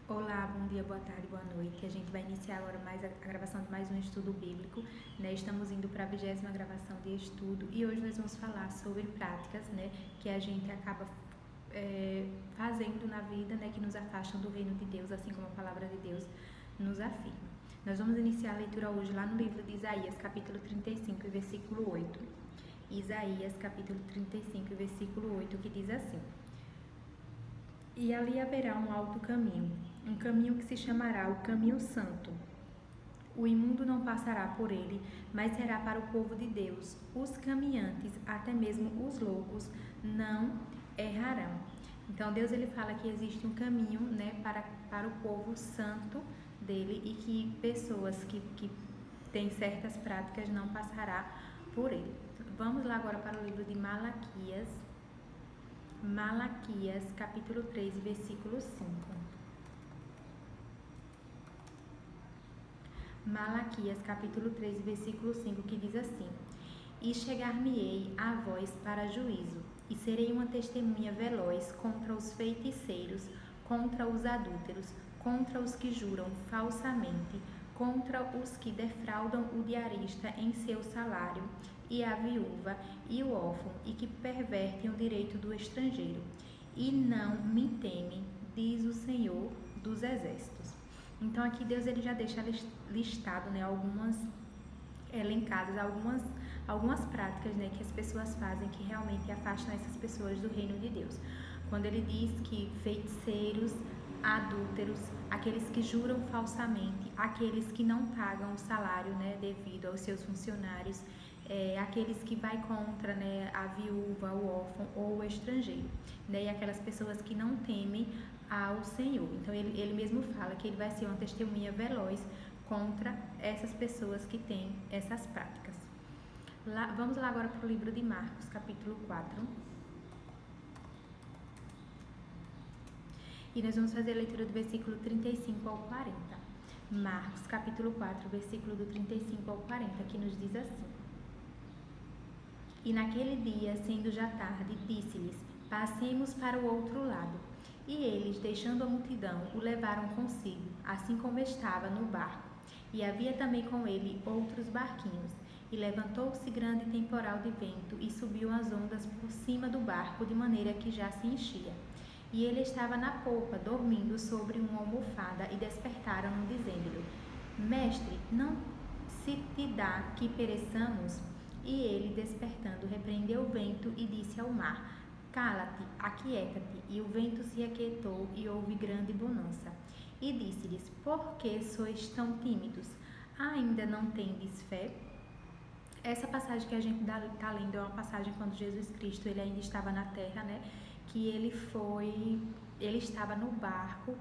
Olá, bom dia, boa tarde, boa noite. A gente vai iniciar agora a gravação de mais um estudo bíblico, né? Estamos indo para a 20ª gravação de estudo e hoje nós vamos falar sobre práticas, né, que a gente acaba fazendo na vida, né, que nos afastam do reino de Deus, assim como a palavra de Deus nos afirma. Nós vamos iniciar a leitura hoje lá no livro de Isaías, capítulo 35, versículo 8. Isaías, capítulo 35, versículo 8, que diz assim: E ali haverá um alto caminho, um caminho que se chamará o caminho santo. O imundo não passará por ele, mas será para o povo de Deus. Os caminhantes, até mesmo os loucos, não errarão. Então Deus ele fala que existe um caminho, né, para o povo santo dele e que pessoas que têm certas práticas não passará por ele. Vamos lá agora para o livro de Malaquias. Malaquias, capítulo 3, versículo 5. Malaquias, capítulo 3, versículo 5, que diz assim: E chegar-me-ei a vós para juízo, e serei uma testemunha veloz contra os feiticeiros, contra os adúlteros, contra os que juram falsamente, contra os que defraudam o diarista em seu salário, e a viúva e o órfão, e que pervertem o direito do estrangeiro. E não me temem, diz o Senhor dos Exércitos. Então aqui Deus ele já deixa listado, né, elencadas algumas práticas, né, que as pessoas fazem que realmente afastam essas pessoas do reino de Deus. Quando ele diz que feiticeiros, adúlteros, aqueles que juram falsamente, aqueles que não pagam o salário, né, devido aos seus funcionários, aqueles que vai contra, né, a viúva, o órfão ou o estrangeiro, né, e aquelas pessoas que não temem ao Senhor. Então ele mesmo fala que ele vai ser uma testemunha veloz contra essas pessoas que têm essas práticas. Vamos lá agora para o livro de Marcos, capítulo 4. E nós vamos fazer a leitura do versículo 35 ao 40. Marcos, capítulo 4, versículo do 35 ao 40, que nos diz assim: E naquele dia, sendo já tarde, disse-lhes: Passemos para o outro lado. E eles, deixando a multidão, o levaram consigo, assim como estava no barco. E havia também com ele outros barquinhos. E levantou-se grande temporal de vento, e subiu as ondas por cima do barco, de maneira que já se enchia. E ele estava na polpa, dormindo sobre uma almofada, e despertaram-no, dizendo-lhe: Mestre, não se te dá que pereçamos? E ele, despertando, repreendeu o vento e disse ao mar: Cala-te, aquieta-te. E o vento se aquietou e houve grande bonança. E disse-lhes: Por que sois tão tímidos? Ainda não tendes fé? Essa passagem que a gente está lendo é uma passagem quando Jesus Cristo ele ainda estava na terra, né? Que ele estava no barco,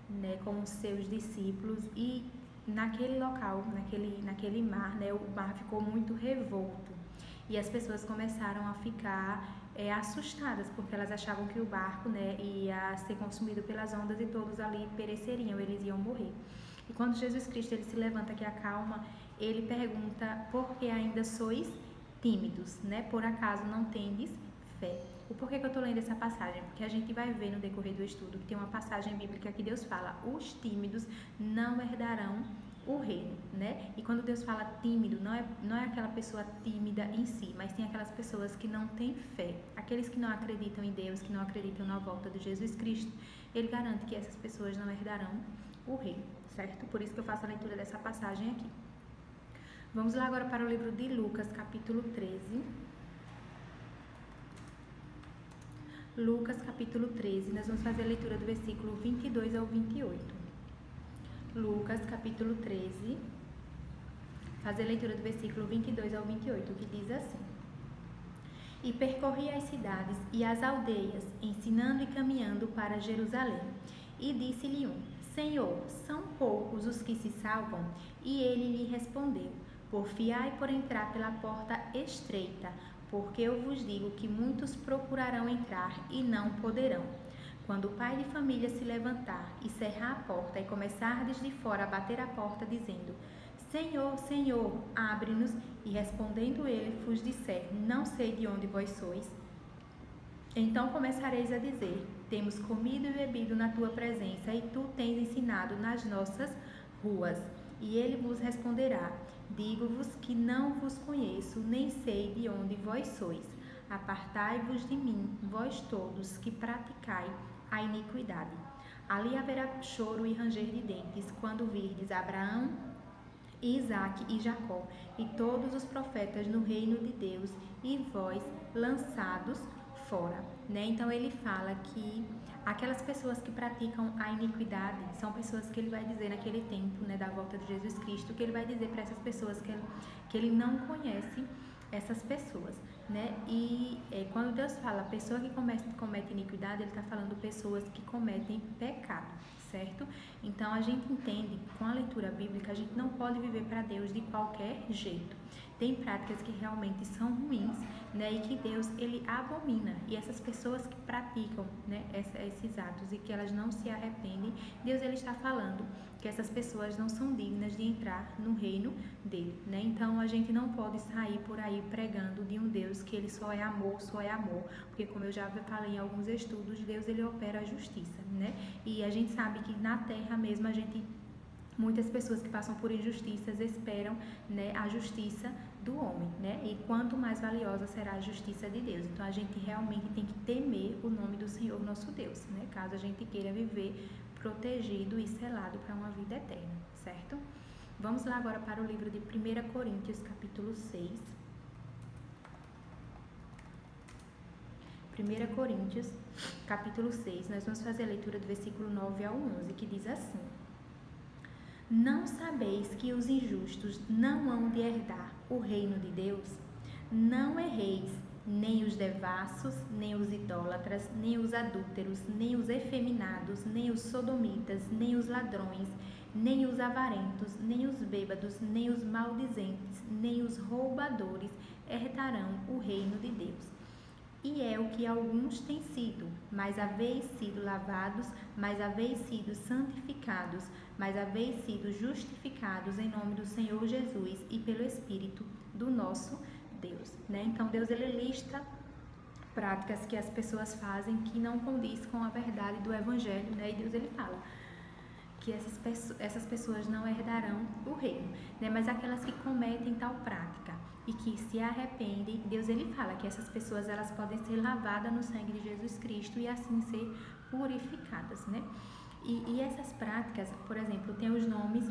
né, com os seus discípulos, e naquele local, naquele mar, né, o mar ficou muito revolto e as pessoas começaram a ficar assustadas, porque elas achavam que o barco, né, ia ser consumido pelas ondas e todos ali pereceriam, eles iam morrer. E quando Jesus Cristo ele se levanta, que acalma, ele pergunta: por que ainda sois tímidos, né? Por acaso não tendes fé? O porquê que eu estou lendo essa passagem? Porque a gente vai ver no decorrer do estudo que tem uma passagem bíblica que Deus fala: os tímidos não herdarão o reino, né? E quando Deus fala tímido, não é aquela pessoa tímida em si, mas tem aquelas pessoas que não têm fé, aqueles que não acreditam em Deus, que não acreditam na volta de Jesus Cristo. Ele garante que essas pessoas não herdarão o reino, certo? Por isso que eu faço a leitura dessa passagem aqui. Vamos lá agora para o livro de Lucas, capítulo 13. Lucas, capítulo 13, nós vamos fazer a leitura do versículo 22 ao 28. Lucas, capítulo 13, fazer a leitura do versículo 22 ao 28, que diz assim: E percorria as cidades e as aldeias, ensinando e caminhando para Jerusalém. E disse-lhe um: Senhor, são poucos os que se salvam? E ele lhe respondeu: Porfiai por entrar pela porta estreita, porque eu vos digo que muitos procurarão entrar e não poderão. Quando o pai de família se levantar e cerrar a porta e começar desde fora a bater a porta, dizendo: Senhor, Senhor, abre-nos, e respondendo ele vos disser: Não sei de onde vós sois, então começareis a dizer: Temos comido e bebido na tua presença, e tu tens ensinado nas nossas ruas. E ele vos responderá: digo-vos que não vos conheço, nem sei de onde vós sois. Apartai-vos de mim, vós todos que praticai a iniquidade. Ali haverá choro e ranger de dentes, quando virdes Abraão, Isaque e Jacó, e todos os profetas no reino de Deus, e vós lançados fora. Então ele fala que aquelas pessoas que praticam a iniquidade são pessoas que ele vai dizer naquele tempo, da volta de Jesus Cristo, que ele vai dizer para essas pessoas que ele não conhece essas pessoas, E quando Deus fala pessoa que comete iniquidade, ele está falando pessoas que cometem pecado, certo? Então a gente entende, com a leitura bíblica, a gente não pode viver para Deus de qualquer jeito. Tem práticas que realmente são ruins, e que Deus, ele abomina. E essas pessoas que praticam, esses atos e que elas não se arrependem, Deus, ele está falando que essas pessoas não são dignas de entrar no reino dele, Então a gente não pode sair por aí pregando de um Deus que ele só é amor, porque como eu já falei em alguns estudos, Deus, ele opera a justiça, E a gente sabe que na terra mesmo muitas pessoas que passam por injustiças esperam, a justiça do homem, E quanto mais valiosa será a justiça de Deus. Então a gente realmente tem que temer o nome do Senhor nosso Deus, Caso a gente queira viver protegido e selado para uma vida eterna, certo? Vamos lá agora para o livro de 1 Coríntios, capítulo 6. 1 Coríntios, capítulo 6, nós vamos fazer a leitura do versículo 9 ao 11, que diz assim: não sabeis que os injustos não hão de herdar o reino de Deus? Não erreis, nem os devassos, nem os idólatras, nem os adúlteros, nem os efeminados, nem os sodomitas, nem os ladrões, nem os avarentos, nem os bêbados, nem os maldizentes, nem os roubadores herdarão o reino de Deus. E é o que alguns têm sido, mas haveis sido lavados, mas haveis sido santificados, mas haveis sido justificados em nome do Senhor Jesus e pelo Espírito do nosso Deus. Então Deus, ele lista práticas que as pessoas fazem que não condiz com a verdade do Evangelho, E Deus, ele fala que essas pessoas não herdarão o reino, Mas aquelas que cometem tal prática e que se arrependem, Deus, ele fala que essas pessoas, elas podem ser lavadas no sangue de Jesus Cristo e assim ser purificadas, E essas práticas, por exemplo, tem os nomes,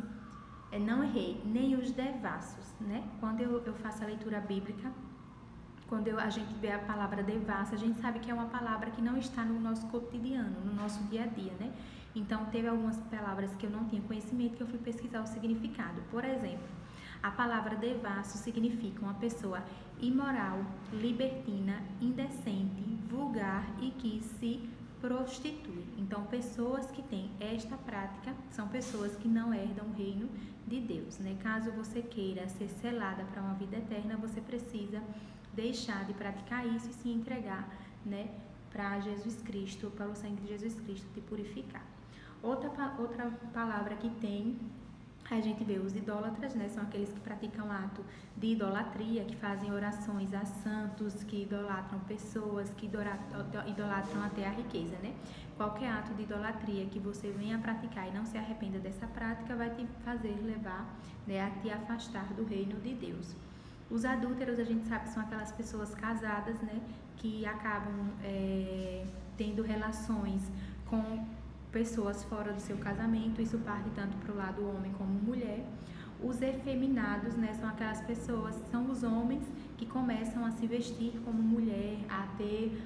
não errei, nem os devassos, Quando eu faço a leitura bíblica, quando a gente vê a palavra devassa, a gente sabe que é uma palavra que não está no nosso cotidiano, no nosso dia a dia, Então, teve algumas palavras que eu não tinha conhecimento, que eu fui pesquisar o significado. Por exemplo, a palavra devasso significa uma pessoa imoral, libertina, indecente, vulgar e que se prostitui. Então, pessoas que têm esta prática são pessoas que não herdam o reino de Deus, Caso você queira ser selada para uma vida eterna, você precisa deixar de praticar isso e se entregar, para Jesus Cristo, para o sangue de Jesus Cristo te purificar. Outra palavra que tem, a gente vê os idólatras, são aqueles que praticam ato de idolatria, que fazem orações a santos, que idolatram pessoas, que idolatram até a riqueza, Qualquer ato de idolatria que você venha praticar e não se arrependa dessa prática, vai te fazer levar, a te afastar do reino de Deus. Os adúlteros, a gente sabe que são aquelas pessoas casadas, que acabam tendo relações com pessoas fora do seu casamento. Isso parte tanto para o lado homem como mulher. Os efeminados, são aquelas pessoas, são os homens que começam a se vestir como mulher, a ter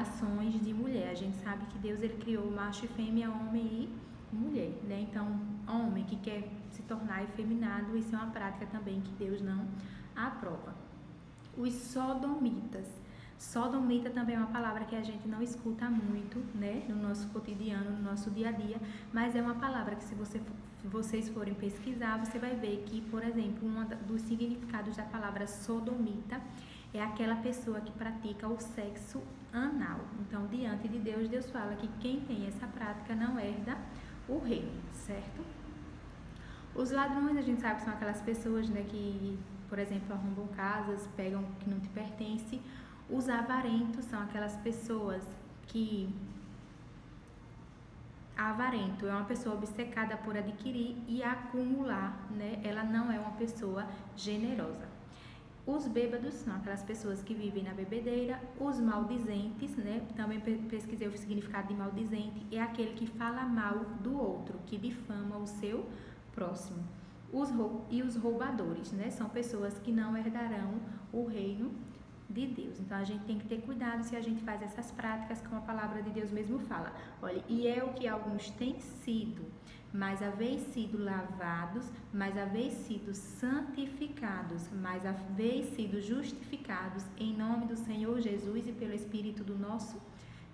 ações de mulher. A gente sabe que Deus, ele criou macho e fêmea, homem e mulher, Então, homem que quer se tornar efeminado, isso é uma prática também que Deus não aprova. Os sodomitas. Sodomita também é uma palavra que a gente não escuta muito, no nosso cotidiano, no nosso dia a dia, mas é uma palavra que, se vocês forem pesquisar, você vai ver que, por exemplo, um dos significados da palavra sodomita é aquela pessoa que pratica o sexo anal. Então, diante de Deus, Deus fala que quem tem essa prática não herda o reino, certo? Os ladrões, a gente sabe que são aquelas pessoas, que, por exemplo, arrombam casas, pegam o que não te pertence. Os avarentos são aquelas pessoas que Avarento é uma pessoa obcecada por adquirir e acumular, né? Ela não é uma pessoa generosa. Os bêbados são aquelas pessoas que vivem na bebedeira. Os maldizentes, né? Também pesquisei o significado de maldizente, é aquele que fala mal do outro, que difama o seu próximo. Os roubadores, né? São pessoas que não herdarão o reino de Deus. Então a gente tem que ter cuidado se a gente faz essas práticas, como a palavra de Deus mesmo fala. Olha, e é o que alguns têm sido, mas haveis sido lavados, mas haveis sido santificados, mas haveis sido justificados em nome do Senhor Jesus e pelo Espírito do nosso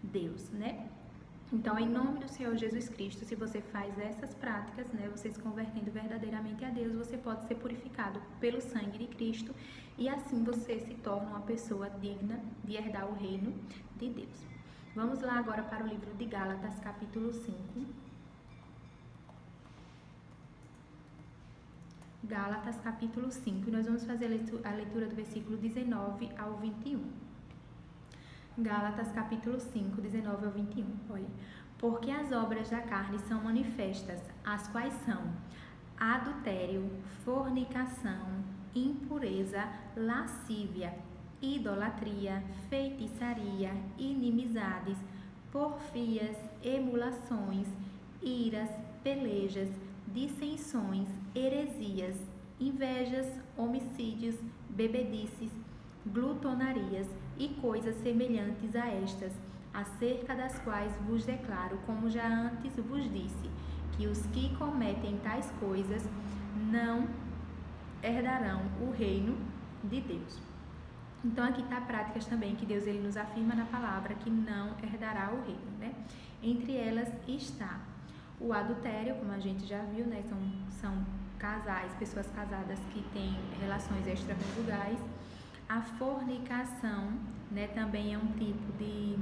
Deus, né? Então, em nome do Senhor Jesus Cristo, se você faz essas práticas, né, você se convertendo verdadeiramente a Deus, você pode ser purificado pelo sangue de Cristo e assim você se torna uma pessoa digna de herdar o reino de Deus. Vamos lá agora para o livro de Gálatas, capítulo 5. Gálatas, capítulo 5, e nós vamos fazer a leitura do versículo 19 ao 21. Gálatas, capítulo 5, 19 ao 21. Olha, porque as obras da carne são manifestas, as quais são adultério, fornicação, impureza, lascívia, idolatria, feitiçaria, inimizades, porfias, emulações, iras, pelejas, dissensões, heresias, invejas, homicídios, bebedices, glutonarias e coisas semelhantes a estas, acerca das quais vos declaro, como já antes vos disse, que os que cometem tais coisas não herdarão o reino de Deus. Então aqui está práticas também que Deus ele nos afirma na palavra que não herdará o reino, né? Entre elas está o adultério, como a gente já viu, né? São casais, pessoas casadas que têm relações extraconjugais. A fornicação, né, também é um tipo de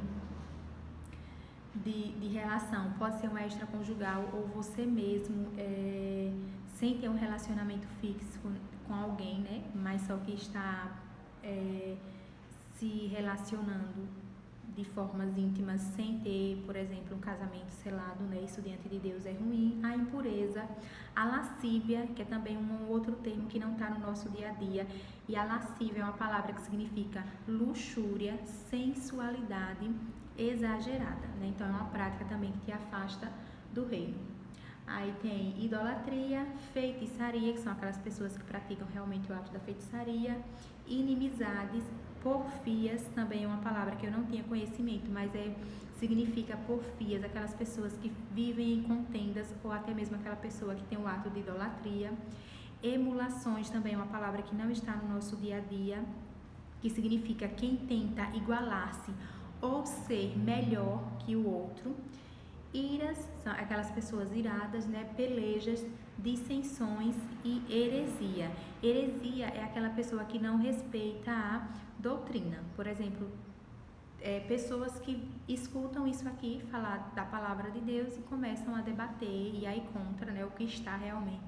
relação, pode ser um extraconjugal ou você mesmo sem ter um relacionamento fixo com alguém, né, mas só que está se relacionando de formas íntimas sem ter, por exemplo, um casamento selado, né? Isso diante de Deus é ruim. A impureza, a lascívia, que é também um outro termo que não está no nosso dia a dia, e a lascívia é uma palavra que significa luxúria, sensualidade exagerada, né? Então é uma prática também que te afasta do reino. Aí tem idolatria, feitiçaria, que são aquelas pessoas que praticam realmente o ato da feitiçaria, inimizades, porfias, também é uma palavra que eu não tinha conhecimento, mas significa porfias, aquelas pessoas que vivem em contendas ou até mesmo aquela pessoa que tem o ato de idolatria. Emulações também é uma palavra que não está no nosso dia a dia, que significa quem tenta igualar-se ou ser melhor que o outro. Iras são aquelas pessoas iradas, né? Pelejas, dissensões e heresia. Heresia é aquela pessoa que não respeita a doutrina. Por exemplo, pessoas que escutam isso aqui, falar da palavra de Deus e começam a debater e aí contra, né, o que está realmente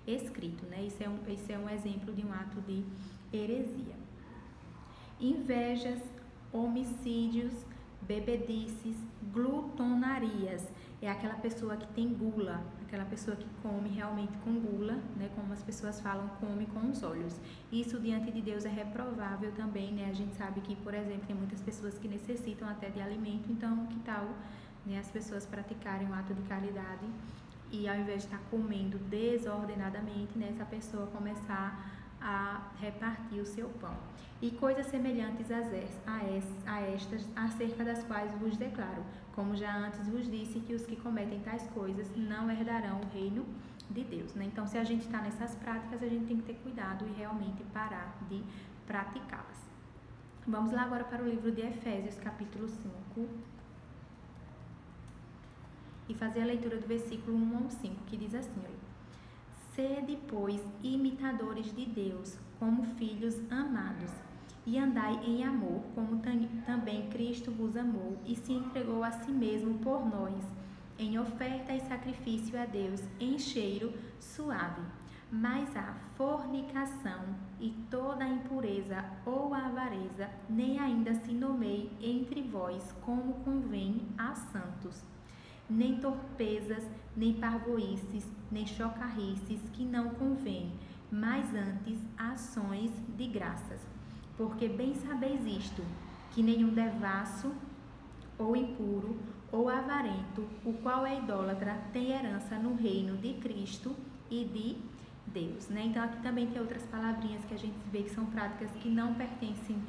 escrito, né? Isso é um exemplo de um ato de heresia. Invejas, homicídios, bebedices, glutonarias, é aquela pessoa que tem gula, aquela pessoa que come realmente com gula, né? Como as pessoas falam, come com os olhos. Isso diante de Deus é reprovável também, né? A gente sabe que, por exemplo, tem muitas pessoas que necessitam até de alimento, então que tal, né, as pessoas praticarem um ato de caridade e ao invés de estar comendo desordenadamente, né, essa pessoa começar a repartir o seu pão. E coisas semelhantes a estas, acerca das quais vos declaro, como já antes vos disse, que os que cometem tais coisas não herdarão o reino de Deus, né? Então, se a gente está nessas práticas, a gente tem que ter cuidado e realmente parar de praticá-las. Vamos lá agora para o livro de Efésios, capítulo 5, e fazer a leitura do versículo 1 ao 5, que diz assim: sede, pois, imitadores de Deus, como filhos amados, e andai em amor, como também Cristo vos amou e se entregou a si mesmo por nós, em oferta e sacrifício a Deus, em cheiro suave. Mas a fornicação e toda a impureza ou a avareza, nem ainda se nomeie entre vós, como convém a santos. nem torpezas, nem parvoíces, nem chocarrices que não convém, mas antes ações de graças. Porque bem sabeis isto, que nenhum devasso ou impuro ou avarento, o qual é idólatra, tem herança no reino de Cristo e de Deus, né? Então aqui também tem outras palavrinhas que a gente vê que são práticas que não pertencem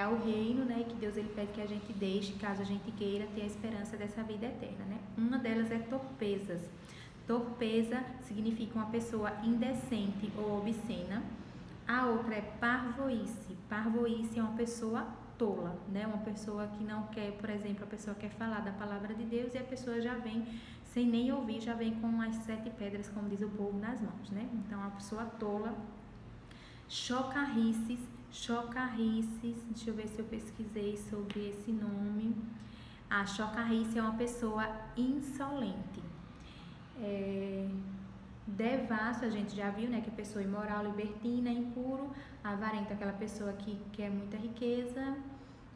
ao reino, né? Que Deus ele pede que a gente deixe, caso a gente queira ter a esperança dessa vida eterna, né? Uma delas é torpezas. Torpeza significa uma pessoa indecente ou obscena. A outra é parvoíce. Parvoíce é uma pessoa tola, né? Uma pessoa que não quer, por exemplo, a pessoa quer falar da palavra de Deus e a pessoa já vem sem nem ouvir, já vem com as 7 pedras, como diz o povo, nas mãos, né? Então, a pessoa tola. Chocarrices, deixa eu ver se eu pesquisei sobre esse nome. A chocarrice é uma pessoa insolente. Devasso, a gente já viu, né, que é pessoa imoral, libertina, impuro. Avarento, aquela pessoa que quer muita riqueza,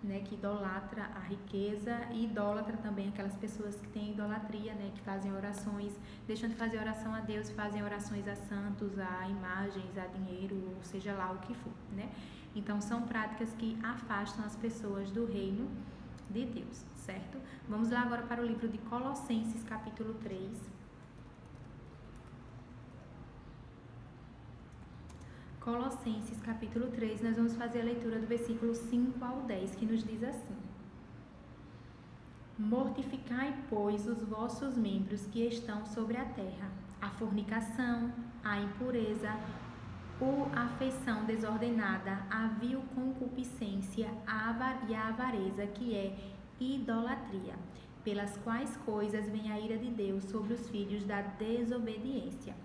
né, que idolatra a riqueza. E idólatra também, aquelas pessoas que têm idolatria, né, que fazem orações, deixam de fazer oração a Deus, fazem orações a santos, a imagens, a dinheiro, ou seja lá o que for, né. Então, são práticas que afastam as pessoas do reino de Deus, certo? Vamos lá agora para o livro de Colossenses, capítulo 3. Colossenses, capítulo 3, nós vamos fazer a leitura do versículo 5 ao 10, que nos diz assim: Mortificai, pois, os vossos membros que estão sobre a terra, a fornicação, a impureza, a afeição desordenada, a vil concupiscência e a avareza, que é idolatria, pelas quais coisas vem a ira de Deus sobre os filhos da desobediência,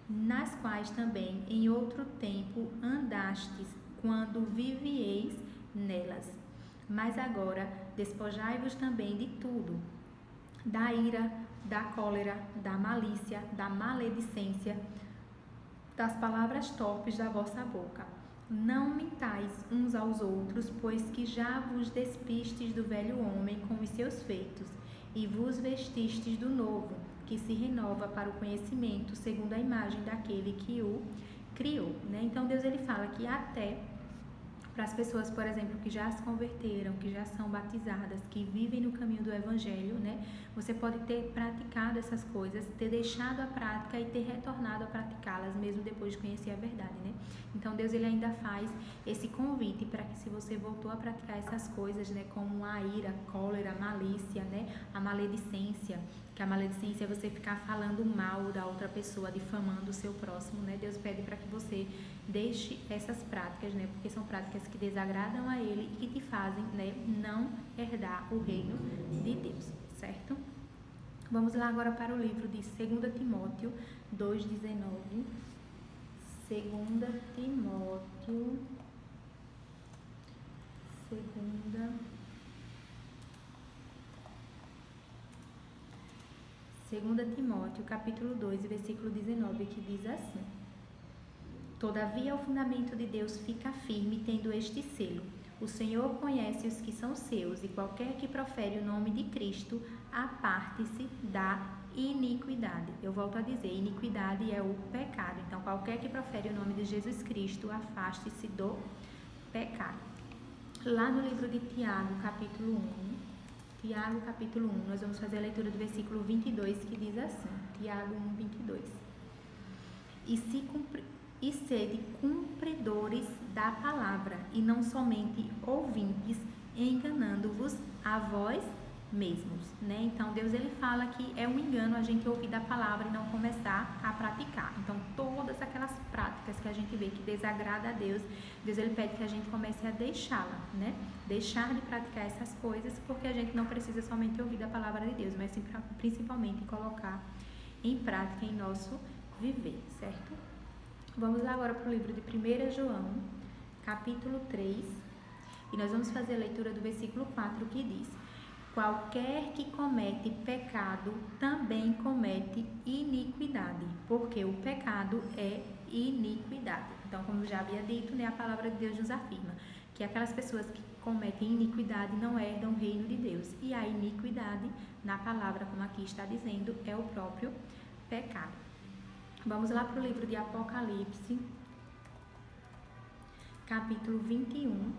nas quais também em outro tempo andastes, quando vivieis nelas. Mas agora despojai-vos também de tudo, da ira, da cólera, da malícia, da maledicência, das palavras torpes da vossa boca. Não mentais uns aos outros, pois que já vos despistes do velho homem com os seus feitos, e vos vestistes do novo, que se renova para o conhecimento segundo a imagem daquele que o criou, né? Então Deus ele fala que até para as pessoas, por exemplo, que já se converteram, que já são batizadas, que vivem no caminho do Evangelho, né? Você pode ter praticado essas coisas, ter deixado a prática e ter retornado a praticá-las, mesmo depois de conhecer a verdade, né? Então, Deus ele ainda faz esse convite para que se você voltou a praticar essas coisas, né? Como a ira, a cólera, a malícia, né? A maledicência, que a maledicência é você ficar falando mal da outra pessoa, difamando o seu próximo, né? Deus pede para que você deixe essas práticas, né? Porque são práticas que desagradam a Ele e que te fazem, né, não herdar o reino de Deus, certo? Vamos lá agora para o livro de 2 Timóteo 2,19. 2 Timóteo, 2 Timóteo, capítulo 2, versículo 19, que diz assim: Todavia o fundamento de Deus fica firme, tendo este selo: o Senhor conhece os que são seus, e qualquer que profere o nome de Cristo, aparte-se da iniquidade. Eu volto a dizer, iniquidade é o pecado. Então, qualquer que profere o nome de Jesus Cristo, afaste-se do pecado. Lá no livro de Tiago, capítulo 1, nós vamos fazer a leitura do versículo 22, que diz assim, Tiago 1, 22. E sede cumpridores da palavra, e não somente ouvintes, enganando-vos a vós mesmos, né? Então, Deus ele fala que é um engano a gente ouvir da palavra e não começar a praticar. Então, todas aquelas práticas que a gente vê que desagrada a Deus, Deus ele pede que a gente comece a deixá-la, né? Deixar de praticar essas coisas, porque a gente não precisa somente ouvir da palavra de Deus, mas sim, principalmente colocar em prática em nosso viver, certo? Vamos lá agora para o livro de 1 João, capítulo 3, e nós vamos fazer a leitura do versículo 4, que diz: Qualquer que comete pecado também comete iniquidade, porque o pecado é iniquidade. Então, como já havia dito, né, a palavra de Deus nos afirma que aquelas pessoas que cometem iniquidade não herdam o reino de Deus. E a iniquidade, na palavra, como aqui está dizendo, é o próprio pecado. Vamos lá para o livro de Apocalipse, capítulo 21.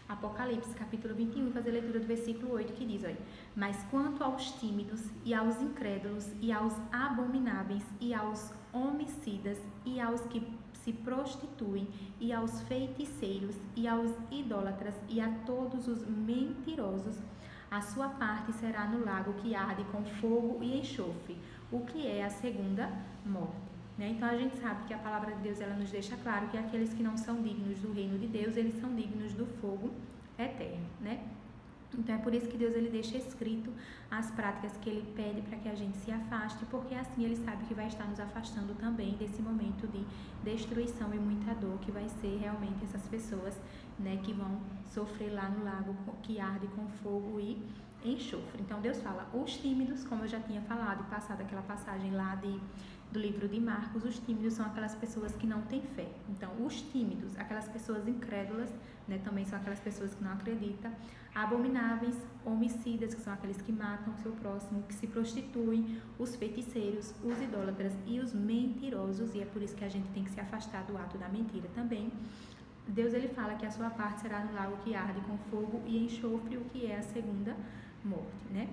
Apocalipse, capítulo 21, fazer a leitura do versículo 8, que diz, olha: mas quanto aos tímidos e aos incrédulos e aos abomináveis e aos homicidas e aos que se prostituem e aos feiticeiros e aos idólatras e a todos os mentirosos, a sua parte será no lago que arde com fogo e enxofre, o que é a segunda morte. Então a gente sabe que a palavra de Deus ela nos deixa claro que aqueles que não são dignos do reino de Deus, eles são dignos do fogo eterno, Então é por isso que Deus ele deixa escrito as práticas que ele pede para que a gente se afaste, porque assim ele sabe que vai estar nos afastando também desse momento de destruição e muita dor que vai ser realmente essas pessoas, que vão sofrer lá no lago que arde com fogo e enxofre. Então Deus fala, os tímidos, como eu já tinha falado, passado aquela passagem lá do livro de Marcos, os tímidos são aquelas pessoas que não têm fé. Então, os tímidos, aquelas pessoas incrédulas, também são aquelas pessoas que não acreditam. Abomináveis, homicidas, que são aqueles que matam o seu próximo, que se prostituem, os feiticeiros, os idólatras e os mentirosos, e é por isso que a gente tem que se afastar do ato da mentira também. Deus ele fala que a sua parte será no lago que arde com fogo e enxofre, o que é a segunda morte,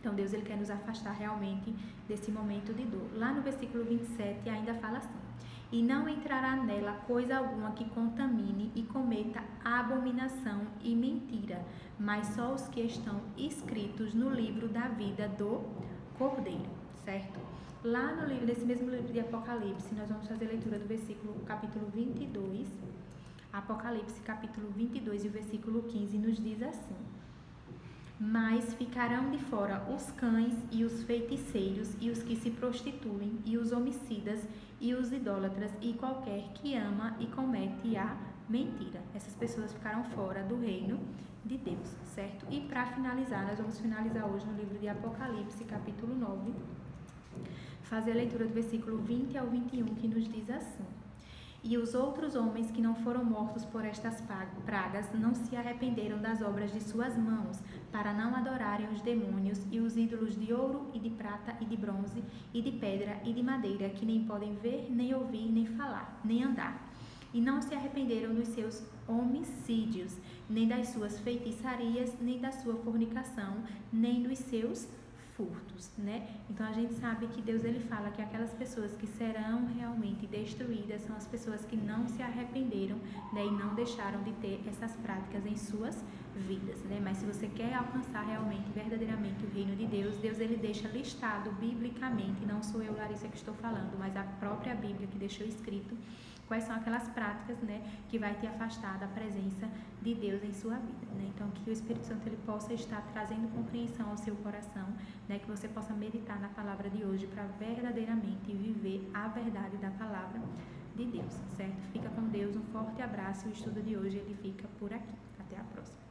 Então, Deus ele quer nos afastar realmente desse momento de dor. Lá no versículo 27 ainda fala assim: e não entrará nela coisa alguma que contamine e cometa abominação e mentira, mas só os que estão escritos no livro da vida do Cordeiro, certo? Lá no livro, nesse mesmo livro de Apocalipse, nós vamos fazer a leitura do versículo, capítulo 22. Apocalipse, capítulo 22 e o versículo 15 nos diz assim: mas ficarão de fora os cães e os feiticeiros e os que se prostituem e os homicidas e os idólatras e qualquer que ama e comete a mentira. Essas pessoas ficarão fora do reino de Deus, certo? E para finalizar, nós vamos finalizar hoje no livro de Apocalipse, capítulo 9, fazer a leitura do versículo 20 ao 21, que nos diz assim: e os outros homens que não foram mortos por estas pragas não se arrependeram das obras de suas mãos, para não adorarem os demônios e os ídolos de ouro e de prata e de bronze e de pedra e de madeira, que nem podem ver, nem ouvir, nem falar, nem andar. E não se arrependeram dos seus homicídios, nem das suas feitiçarias, nem da sua fornicação, nem dos seus furtos, Então a gente sabe que Deus ele fala que aquelas pessoas que serão realmente destruídas são as pessoas que não se arrependeram, e não deixaram de ter essas práticas em suas vidas, Mas se você quer alcançar realmente, verdadeiramente o reino de Deus, Deus ele deixa listado biblicamente, não sou eu, Larissa, que estou falando, mas a própria Bíblia que deixou escrito quais são aquelas práticas, que vai te afastar da presença de Deus em sua vida, Então, que o Espírito Santo ele possa estar trazendo compreensão ao seu coração, que você possa meditar na palavra de hoje para verdadeiramente viver a verdade da palavra de Deus, certo? Fica com Deus, um forte abraço e o estudo de hoje ele fica por aqui. Até a próxima.